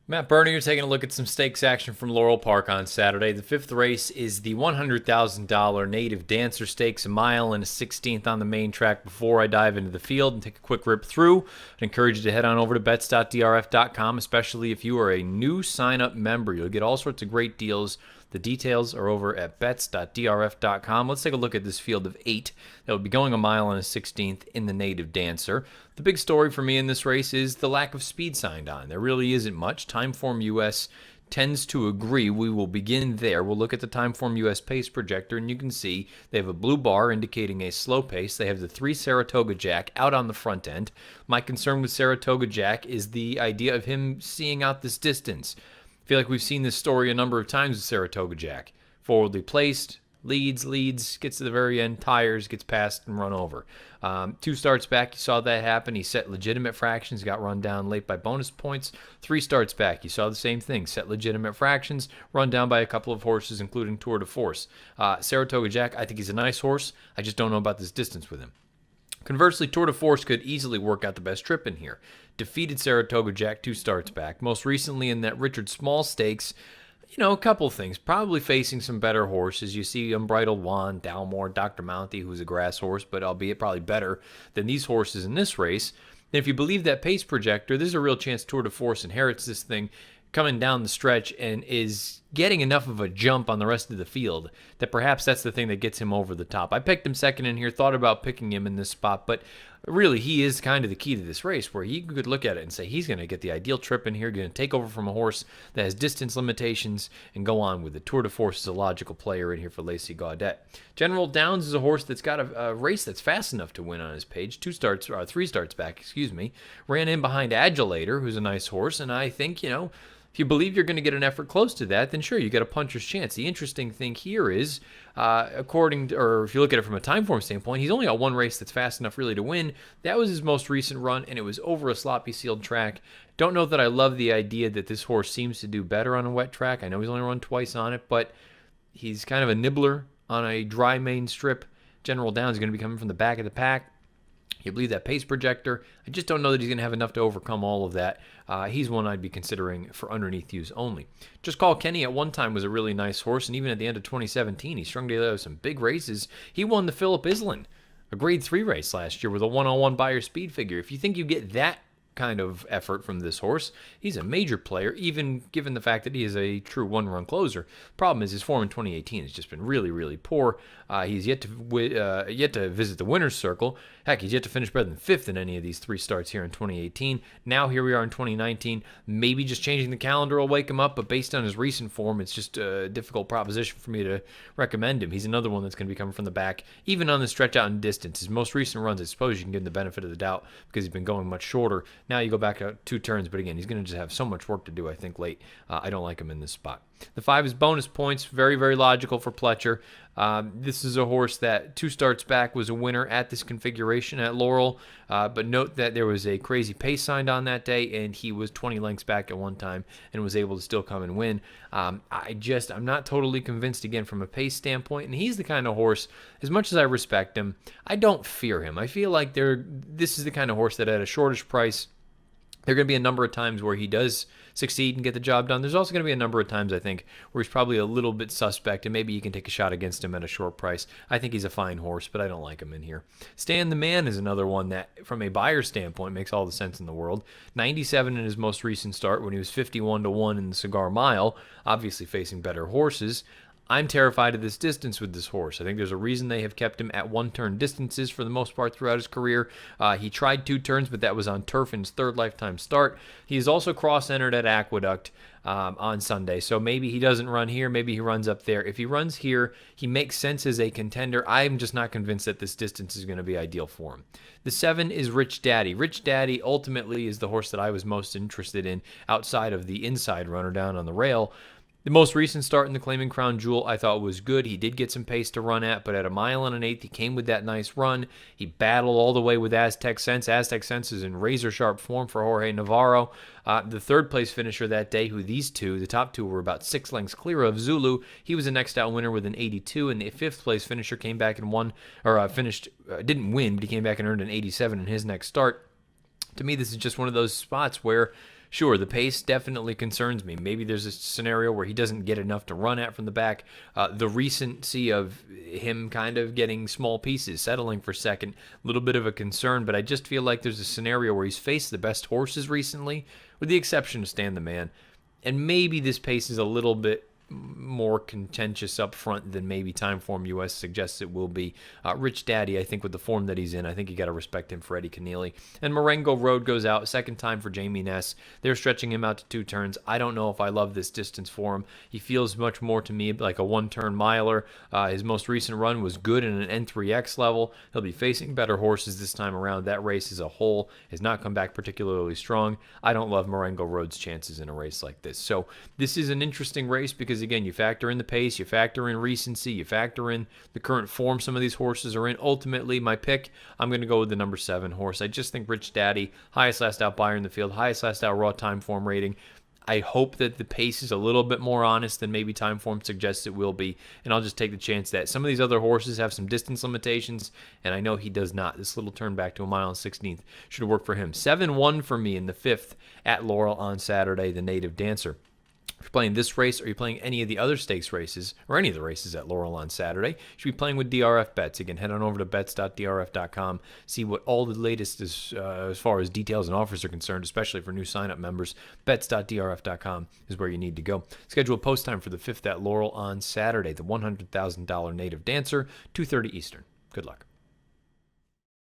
Matt Bernier taking a look at some stakes action from Laurel Park on Saturday. The fifth race is the $100,000 Native Dancer Stakes, a mile and a 16th on the main track. Before I dive into the field and take a quick rip through, I'd encourage you to head on over to bets.drf.com, especially if you are a new sign-up member. You'll get all sorts of great deals. The details are over at bets.drf.com. Let's take a look at this field of 8 that will be going a mile and a 16th in the Native Dancer. The big story for me in this race is the lack of speed signed on. There really isn't much. Timeform US tends to agree. We will begin there. We'll look at the Timeform US pace projector, and you can see they have a blue bar indicating a slow pace. They have the 3 Saratoga Jack out on the front end. My concern with Saratoga Jack is the idea of him seeing out this distance. I feel like we've seen this story a number of times with Saratoga Jack. Forwardly placed, leads, gets to the very end, tires, gets passed and run over. 2 starts back, you saw that happen. He set legitimate fractions, got run down late by bonus points. 3 starts back, you saw the same thing. Set legitimate fractions, run down by a couple of horses, including Tour de Force. Saratoga Jack, I think he's a nice horse. I just don't know about this distance with him. Conversely, Tour de Force could easily work out the best trip in here. Defeated Saratoga Jack 2 starts back. Most recently in that Richard Small Stakes, a couple of things. Probably facing some better horses. You see Unbridled Wand, Dalmore, Dr. Mounty, who's a grass horse, but albeit probably better than these horses in this race. And if you believe that pace projector, there's a real chance Tour de Force inherits this thing coming down the stretch and is getting enough of a jump on the rest of the field that perhaps that's the thing that gets him over the top. I picked him second in here, thought about picking him in this spot, but really he is kind of the key to this race, where you could look at it and say he's going to get the ideal trip in here, going to take over from a horse that has distance limitations and go on with it. Tour de Force is a logical player in here for Lacey Gaudet. General Downs is a horse that's got a race that's fast enough to win on his page. 3 starts back, ran in behind Adulator, who's a nice horse, and I think, if you believe you're going to get an effort close to that, then sure, you get a puncher's chance. The interesting thing here is, if you look at it from a timeform standpoint, he's only got 1 race that's fast enough really to win. That was his most recent run, and it was over a sloppy sealed track. Don't know that I love the idea that this horse seems to do better on a wet track. I know he's only run twice on it, but he's kind of a nibbler on a dry main strip. General Downs is going to be coming from the back of the pack. You believe that pace projector. I just don't know that he's going to have enough to overcome all of that. He's one I'd be considering for underneath use only. Just Call Kenny at one time was a really nice horse, and even at the end of 2017, he strung together some big races. He won the Philip Island, a grade 3 race last year with a 101 Beyer speed figure. If you think you get that kind of effort from this horse, he's a major player, even given the fact that he is a true one-run closer. Problem is his form in 2018 has just been really, really poor. He's yet to visit the winner's circle. Heck, he's yet to finish better than 5th in any of these 3 starts here in 2018. Now here we are in 2019. Maybe just changing the calendar will wake him up, but based on his recent form, it's just a difficult proposition for me to recommend him. He's another one that's going to be coming from the back, even on the stretch out in distance. His most recent runs, I suppose you can give him the benefit of the doubt because he's been going much shorter. Now you go back out 2 turns, but again, he's going to just have so much work to do, I think, late. I don't like him in this spot. The 5 is bonus points. Very, very logical for Fletcher. This is a horse that 2 starts back was a winner at this configuration at Laurel. But note that there was a crazy pace signed on that day, and he was 20 lengths back at one time and was able to still come and win. I'm not totally convinced, again, from a pace standpoint. And he's the kind of horse, as much as I respect him, I don't fear him. I feel like this is the kind of horse that at a shortish price, there are going to be a number of times where he does succeed and get the job done. There's also going to be a number of times, I think, where he's probably a little bit suspect, and maybe you can take a shot against him at a short price. I think he's a fine horse, but I don't like him in here. Stan the Man is another one that, from a buyer standpoint, makes all the sense in the world. 97 in his most recent start when he was 51-1 in the Cigar Mile, obviously facing better horses. I'm terrified of this distance with this horse. I think there's a reason they have kept him at 1-turn distances for the most part throughout his career. He tried 2 turns, but that was on turf in his 3rd lifetime start. He is also cross-entered at Aqueduct on Sunday, so maybe he doesn't run here, maybe he runs up there. If he runs here, he makes sense as a contender. I'm just not convinced that this distance is going to be ideal for him. The 7 is Rich Daddy. Rich Daddy ultimately is the horse that I was most interested in outside of the inside runner down on the rail. The most recent start in the Claiming Crown Jewel I thought was good. He did get some pace to run at, but at a mile and an 1/8, he came with that nice run. He battled all the way with Aztec Sense. Aztec Sense is in razor-sharp form for Jorge Navarro. The 3rd-place finisher that day, who the top 2 were about 6 lengths clear of, Zulu. He was a next-out winner with an 82, and the 5th-place finisher came back and didn't win, but he came back and earned an 87 in his next start. To me, this is just one of those spots where Sure, the pace definitely concerns me. Maybe there's a scenario where he doesn't get enough to run at from the back. The recency of him kind of getting small pieces, settling for second, a little bit of a concern, but I just feel like there's a scenario where he's faced the best horses recently, with the exception of Stan the Man. And maybe this pace is a little bit more contentious up front than maybe Timeform US suggests it will be. Rich Daddy, I think with the form that he's in, I think you got to respect him for Eddie Keneally. And Marengo Road goes out, second time for Jamie Ness. They're stretching him out to 2 turns. I don't know if I love this distance for him. He feels much more to me like a 1-turn miler. His most recent run was good in an N3X level. He'll be facing better horses this time around. That race as a whole has not come back particularly strong. I don't love Marengo Road's chances in a race like this. So this is an interesting race because, again, you factor in the pace, you factor in recency, you factor in the current form some of these horses are in. Ultimately, my pick, I'm going to go with the number 7 horse. I just think Rich Daddy, highest last out buyer in the field, highest last out raw time form rating. I hope that the pace is a little bit more honest than maybe Timeform suggests it will be, and I'll just take the chance that some of these other horses have some distance limitations, and I know he does not. This little turn back to a mile and 16th should work for him. 7-1 for me in the 5th at Laurel on Saturday, the Native Dancer. If you're playing this race or you're playing any of the other stakes races or any of the races at Laurel on Saturday, you should be playing with DRF bets. Again, head on over to bets.drf.com, see what all the latest is as far as details and offers are concerned, especially for new sign-up members. Bets.drf.com is where you need to go. Schedule a post time for the 5th at Laurel on Saturday, the $100,000 Native Dancer, 2:30 Eastern. Good luck.